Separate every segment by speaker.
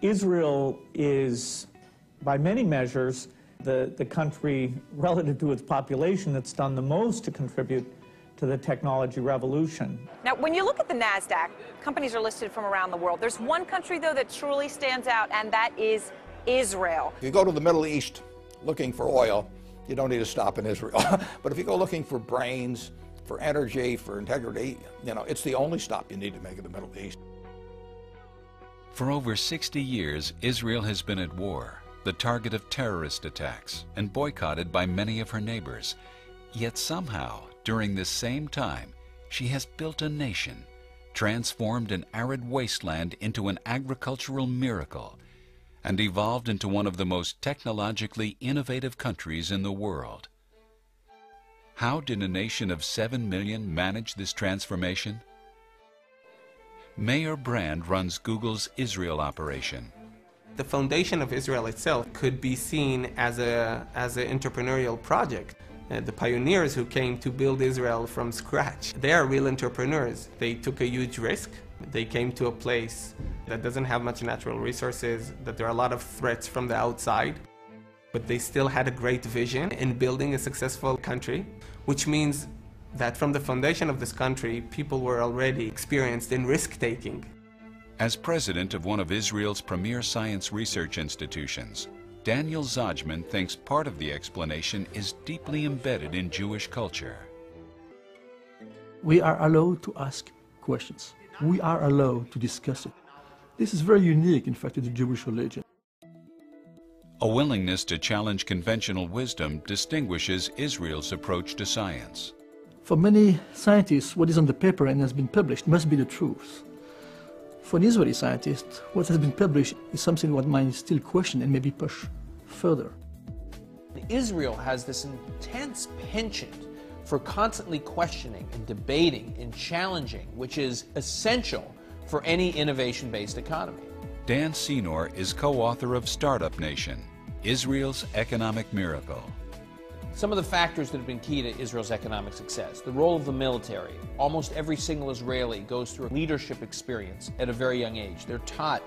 Speaker 1: Israel is, by many measures, the country relative to its population that's done the most to contribute to the technology revolution.
Speaker 2: Now, when you look at the NASDAQ, companies are listed from around the world. There's one country, though, that truly stands out, and that is Israel.
Speaker 3: If you go to the Middle East looking for oil, you don't need to stop in Israel. But if you go looking for brains, for energy, for integrity, you know, it's the only stop you need to make in the Middle East.
Speaker 4: For over 60 years, Israel has been at war, the target of terrorist attacks, and boycotted by many of her neighbors. Yet somehow, during this same time, she has built a nation, transformed an arid wasteland into an agricultural miracle, and evolved into one of the most technologically innovative countries in the world. How did a nation of 7 million manage this transformation? Meir Brand runs Google's Israel operation.
Speaker 5: The foundation of Israel itself could be seen as an entrepreneurial project. The pioneers who came to build Israel from scratch, they are real entrepreneurs. They took a huge risk. They came to a place that doesn't have much natural resources, that there are a lot of threats from the outside, but they still had a great vision in building a successful country, which means that from the foundation of this country, people were already experienced in risk-taking.
Speaker 4: As president of one of Israel's premier science research institutions, Daniel Zajman thinks part of the explanation is deeply embedded in Jewish culture.
Speaker 6: We are allowed to ask questions. We are allowed to discuss it. This is very unique, in fact, to the Jewish religion.
Speaker 4: A willingness to challenge conventional wisdom distinguishes Israel's approach to science.
Speaker 6: For many scientists, what is on the paper and has been published must be the truth. For an Israeli scientist, what has been published is something what might still question and maybe push further.
Speaker 7: Israel has this intense penchant for constantly questioning and debating and challenging, which is essential for any innovation-based economy.
Speaker 4: Dan Senor is co-author of Startup Nation, Israel's Economic Miracle.
Speaker 7: Some of the factors that have been key to Israel's economic success: the role of the military. Almost every single Israeli goes through a leadership experience at a very young age. They're taught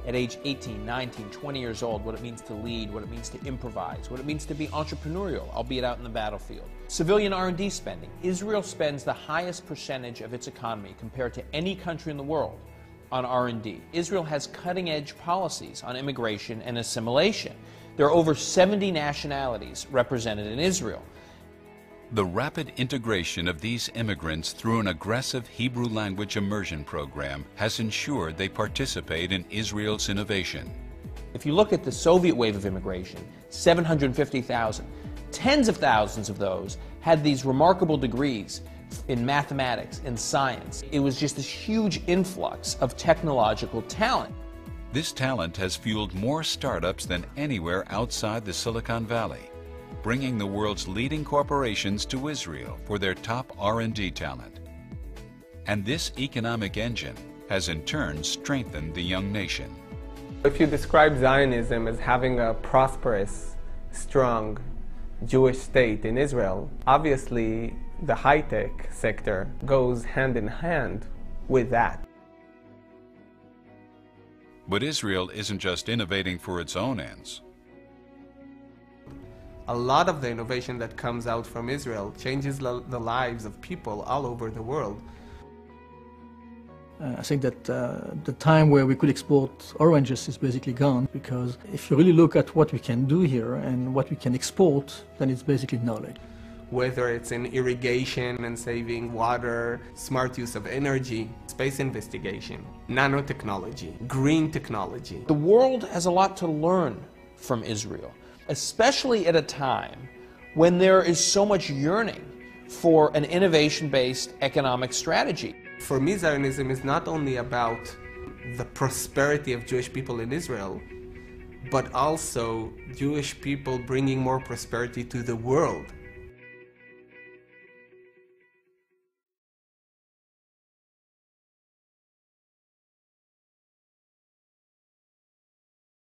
Speaker 7: at age 18, 19, 20 years old what it means to lead, what it means to improvise, what it means to be entrepreneurial, albeit out in the battlefield. Civilian R&D spending. Israel spends the highest percentage of its economy compared to any country in the world on R&D. Israel has cutting-edge policies on immigration and assimilation. There are over 70 nationalities represented in Israel.
Speaker 4: The rapid integration of these immigrants through an aggressive Hebrew language immersion program has ensured they participate in Israel's innovation.
Speaker 7: If you look at the Soviet wave of immigration, 750,000, tens of thousands of those had these remarkable degrees in mathematics and science. It was just this huge influx of technological talent.
Speaker 4: This talent has fueled more startups than anywhere outside the Silicon Valley, bringing the world's leading corporations to Israel for their top R&D talent. And this economic engine has in turn strengthened the young nation.
Speaker 5: If you describe Zionism as having a prosperous, strong Jewish state in Israel, obviously the high-tech sector goes hand in hand with that.
Speaker 4: But Israel isn't just innovating for its own ends.
Speaker 5: A lot of the innovation that comes out from Israel changes the lives of people all over the world.
Speaker 6: I think that the time where we could export oranges is basically gone, because if you really look at what we can do here and what we can export, then it's basically knowledge.
Speaker 5: Whether it's in irrigation and saving water, smart use of energy, space investigation, nanotechnology, green technology.
Speaker 7: The world has a lot to learn from Israel, especially at a time when there is so much yearning for an innovation-based economic strategy.
Speaker 5: For me, Zionism is not only about the prosperity of Jewish people in Israel, but also Jewish people bringing more prosperity to the world.